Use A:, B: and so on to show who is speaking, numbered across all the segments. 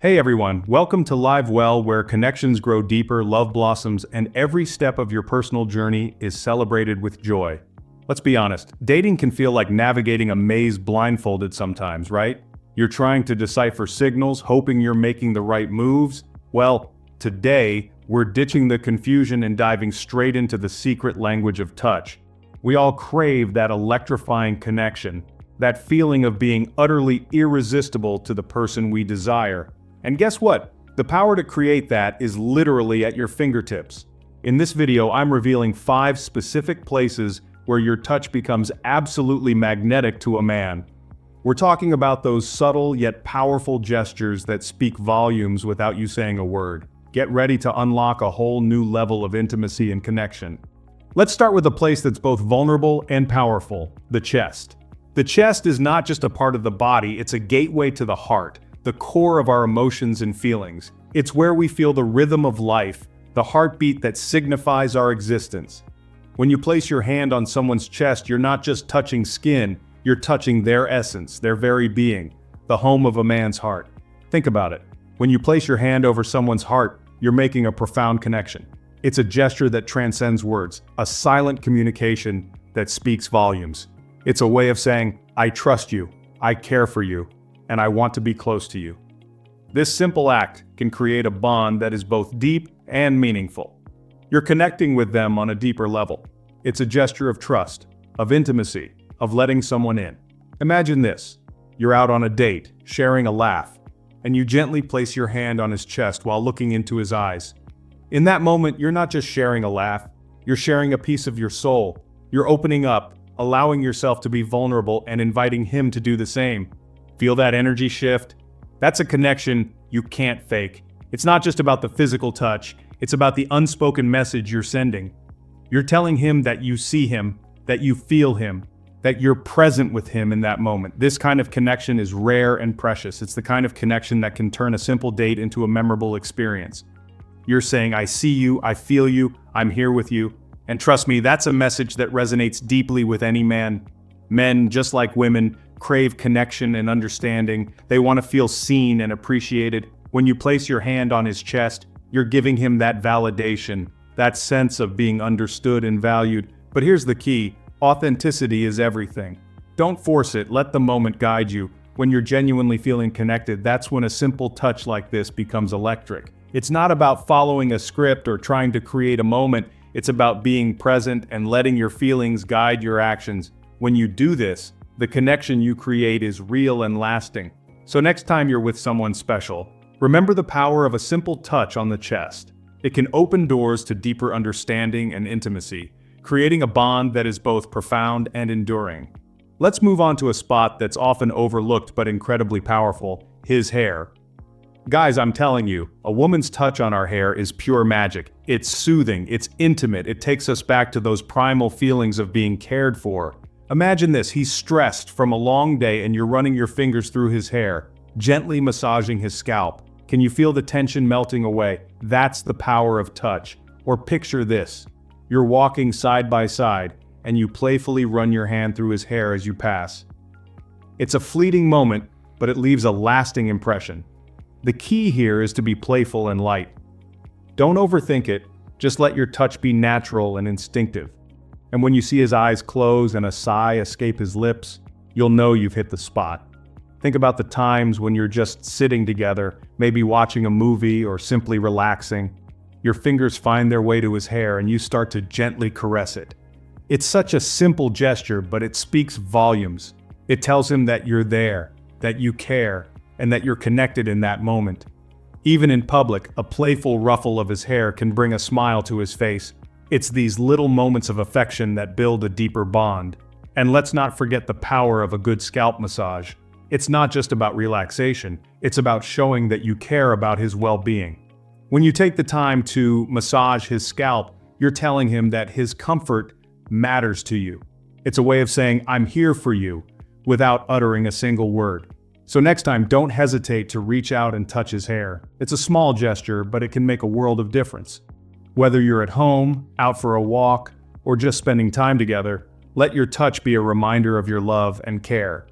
A: Hey everyone, welcome to Live Well, where connections grow deeper, love blossoms, and every step of your personal journey is celebrated with joy. Let's be honest, dating can feel like navigating a maze blindfolded sometimes, right? You're trying to decipher signals, hoping you're making the right moves. Well, today, we're ditching the confusion and diving straight into the secret language of touch. We all crave that electrifying connection, that feeling of being utterly irresistible to the person we desire. And guess what? The power to create that is literally at your fingertips. In this video, I'm revealing 5 specific places where your touch becomes absolutely magnetic to a man. We're talking about those subtle yet powerful gestures that speak volumes without you saying a word. Get ready to unlock a whole new level of intimacy and connection. Let's start with a place that's both vulnerable and powerful: the chest. The chest is not just a part of the body, it's a gateway to the heart, the core of our emotions and feelings. It's where we feel the rhythm of life, the heartbeat that signifies our existence. When you place your hand on someone's chest, you're not just touching skin, you're touching their essence, their very being, the home of a man's heart. Think about it. When you place your hand over someone's heart, you're making a profound connection. It's a gesture that transcends words, a silent communication that speaks volumes. It's a way of saying, I trust you, I care for you, and I want to be close to you. This simple act can create a bond that is both deep and meaningful. You're connecting with them on a deeper level. It's a gesture of trust, of intimacy, of letting someone in. Imagine this. You're out on a date, sharing a laugh, and you gently place your hand on his chest while looking into his eyes. In that moment, you're not just sharing a laugh, you're sharing a piece of your soul. You're opening up, allowing yourself to be vulnerable and inviting him to do the same. Feel that energy shift? That's a connection you can't fake. It's not just about the physical touch, it's about the unspoken message you're sending. You're telling him that you see him, that you feel him, that you're present with him in that moment. This kind of connection is rare and precious. It's the kind of connection that can turn a simple date into a memorable experience. You're saying, I see you, I feel you, I'm here with you. And trust me, that's a message that resonates deeply with any man. Men, just like women, crave connection and understanding. They want to feel seen and appreciated. When you place your hand on his chest, you're giving him that validation, that sense of being understood and valued. But here's the key: authenticity is everything. Don't force it, let the moment guide you. When you're genuinely feeling connected, that's when a simple touch like this becomes electric. It's not about following a script or trying to create a moment, it's about being present and letting your feelings guide your actions. When you do this, the connection you create is real and lasting. So next time you're with someone special, remember the power of a simple touch on the chest. It can open doors to deeper understanding and intimacy, creating a bond that is both profound and enduring. Let's move on to a spot that's often overlooked but incredibly powerful: his hair. Guys, I'm telling you, a woman's touch on our hair is pure magic. It's soothing, it's intimate, it takes us back to those primal feelings of being cared for. Imagine this: he's stressed from a long day and you're running your fingers through his hair, gently massaging his scalp. Can you feel the tension melting away? That's the power of touch. Or picture this: you're walking side by side and you playfully run your hand through his hair as you pass. It's a fleeting moment, but it leaves a lasting impression. The key here is to be playful and light. Don't overthink it, just let your touch be natural and instinctive. And when you see his eyes close and a sigh escape his lips, you'll know you've hit the spot. Think about the times when you're just sitting together, maybe watching a movie or simply relaxing. Your fingers find their way to his hair and you start to gently caress it. It's such a simple gesture, but it speaks volumes. It tells him that you're there, that you care, and that you're connected in that moment. Even in public, a playful ruffle of his hair can bring a smile to his face. It's these little moments of affection that build a deeper bond. And let's not forget the power of a good scalp massage. It's not just about relaxation, it's about showing that you care about his well-being. When you take the time to massage his scalp, you're telling him that his comfort matters to you. It's a way of saying, I'm here for you, without uttering a single word. So next time, don't hesitate to reach out and touch his hair. It's a small gesture, but it can make a world of difference. Whether you're at home, out for a walk, or just spending time together, let your touch be a reminder of your love and care.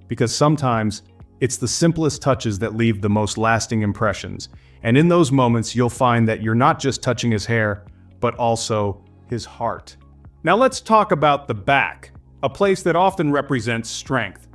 A: Because sometimes, It's the simplest touches that leave the most lasting impressions, and in those moments you'll find that you're not just touching his hair, but also his heart. Now let's talk about the back, a place that often represents strength.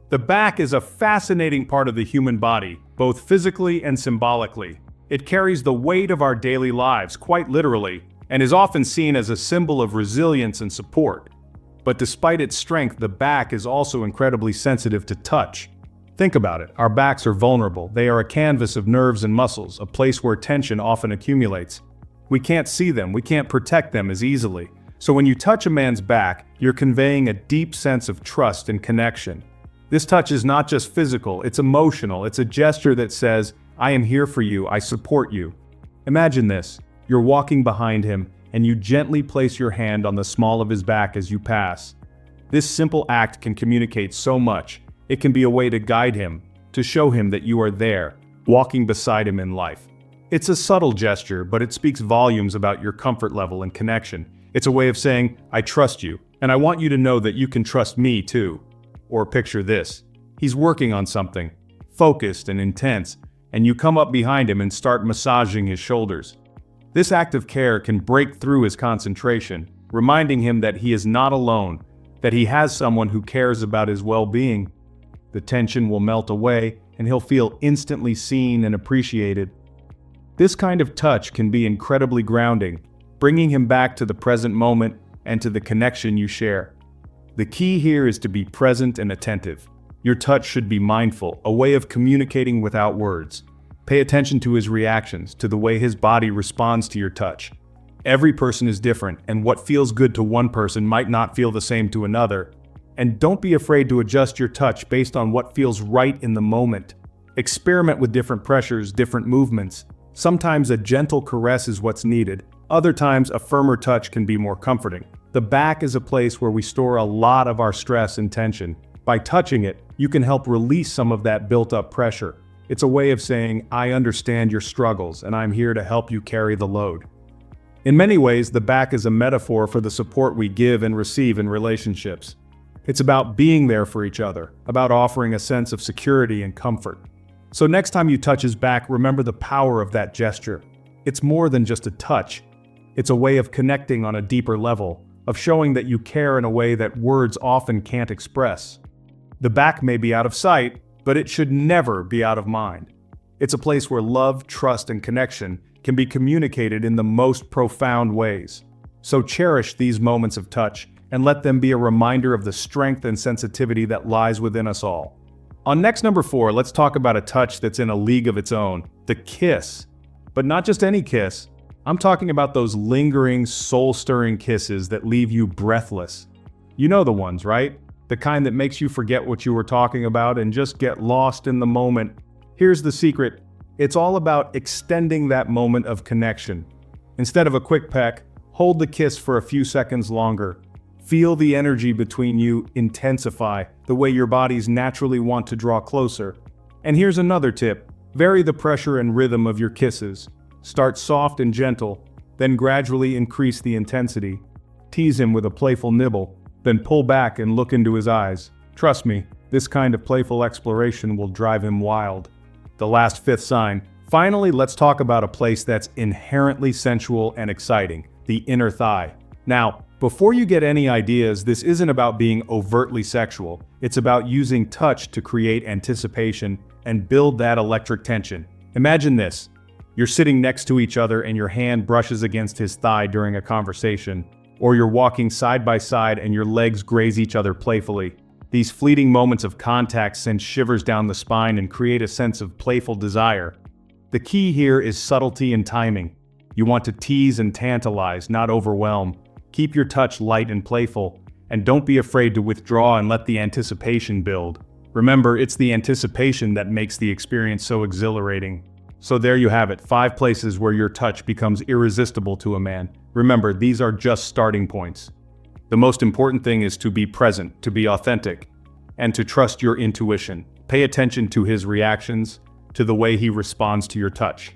A: The back is a fascinating part of the human body, both physically and symbolically. It carries the weight of our daily lives, quite literally, and is often seen as a symbol of resilience and support. But despite its strength, the back is also incredibly sensitive to touch. Think about it, our backs are vulnerable. They are a canvas of nerves and muscles, a place where tension often accumulates. We can't see them, we can't protect them as easily. So when you touch a man's back, you're conveying a deep sense of trust and connection. This touch is not just physical, it's emotional. It's a gesture that says, I am here for you, I support you. Imagine this, you're walking behind him, and you gently place your hand on the small of his back as you pass. This simple act can communicate so much. It can be a way to guide him, to show him that you are there, walking beside him in life. It's a subtle gesture, but it speaks volumes about your comfort level and connection. It's a way of saying, I trust you, and I want you to know that you can trust me too. Or picture this. He's working on something, focused and intense, and you come up behind him and start massaging his shoulders. This act of care can break through his concentration, reminding him that he is not alone, that he has someone who cares about his well-being. The tension will melt away, and he'll feel instantly seen and appreciated. This kind of touch can be incredibly grounding, bringing him back to the present moment and to the connection you share. The key here is to be present and attentive. Your touch should be mindful, a way of communicating without words. Pay attention to his reactions, to the way his body responds to your touch. Every person is different, and what feels good to one person might not feel the same to another. And don't be afraid to adjust your touch based on what feels right in the moment. Experiment with different pressures, different movements. Sometimes a gentle caress is what's needed. Other times a firmer touch can be more comforting. The back is a place where we store a lot of our stress and tension. By touching it, you can help release some of that built-up pressure. It's a way of saying, I understand your struggles, and I'm here to help you carry the load. In many ways, the back is a metaphor for the support we give and receive in relationships. It's about being there for each other, about offering a sense of security and comfort. So next time you touch his back, remember the power of that gesture. It's more than just a touch. It's a way of connecting on a deeper level, of showing that you care in a way that words often can't express. The back may be out of sight, but it should never be out of mind. It's a place where love, trust, and connection can be communicated in the most profound ways. So cherish these moments of touch and let them be a reminder of the strength and sensitivity that lies within us all. On next number 4, let's talk about a touch that's in a league of its own, the kiss. But not just any kiss. I'm talking about those lingering, soul-stirring kisses that leave you breathless. You know the ones, right? The kind that makes you forget what you were talking about and just get lost in the moment. Here's the secret. It's all about extending that moment of connection. Instead of a quick peck, hold the kiss for a few seconds longer. Feel the energy between you intensify, the way your bodies naturally want to draw closer. And here's another tip. Vary the pressure and rhythm of your kisses. Start soft and gentle, then gradually increase the intensity. Tease him with a playful nibble, then pull back and look into his eyes. Trust me, this kind of playful exploration will drive him wild. The last 5th sign. Finally, let's talk about a place that's inherently sensual and exciting, the inner thigh. Now, before you get any ideas, this isn't about being overtly sexual. It's about using touch to create anticipation and build that electric tension. Imagine this. You're sitting next to each other and your hand brushes against his thigh during a conversation. Or you're walking side by side and your legs graze each other playfully. These fleeting moments of contact send shivers down the spine and create a sense of playful desire. The key here is subtlety and timing. You want to tease and tantalize, not overwhelm. Keep your touch light and playful, and don't be afraid to withdraw and let the anticipation build. Remember, it's the anticipation that makes the experience so exhilarating. So there you have it, 5 places where your touch becomes irresistible to a man. Remember, these are just starting points. The most important thing is to be present, to be authentic, and to trust your intuition. Pay attention to his reactions, to the way he responds to your touch.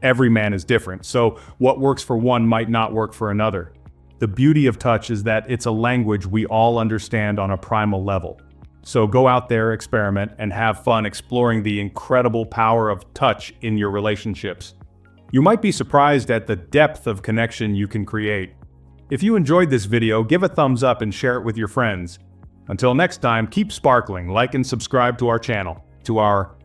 A: Every man is different, so what works for one might not work for another. The beauty of touch is that it's a language we all understand on a primal level. So go out there, experiment, and have fun exploring the incredible power of touch in your relationships. You might be surprised at the depth of connection you can create. If you enjoyed this video, give a thumbs up and share it with your friends. Until next time, keep sparkling, like and subscribe to our channel. To our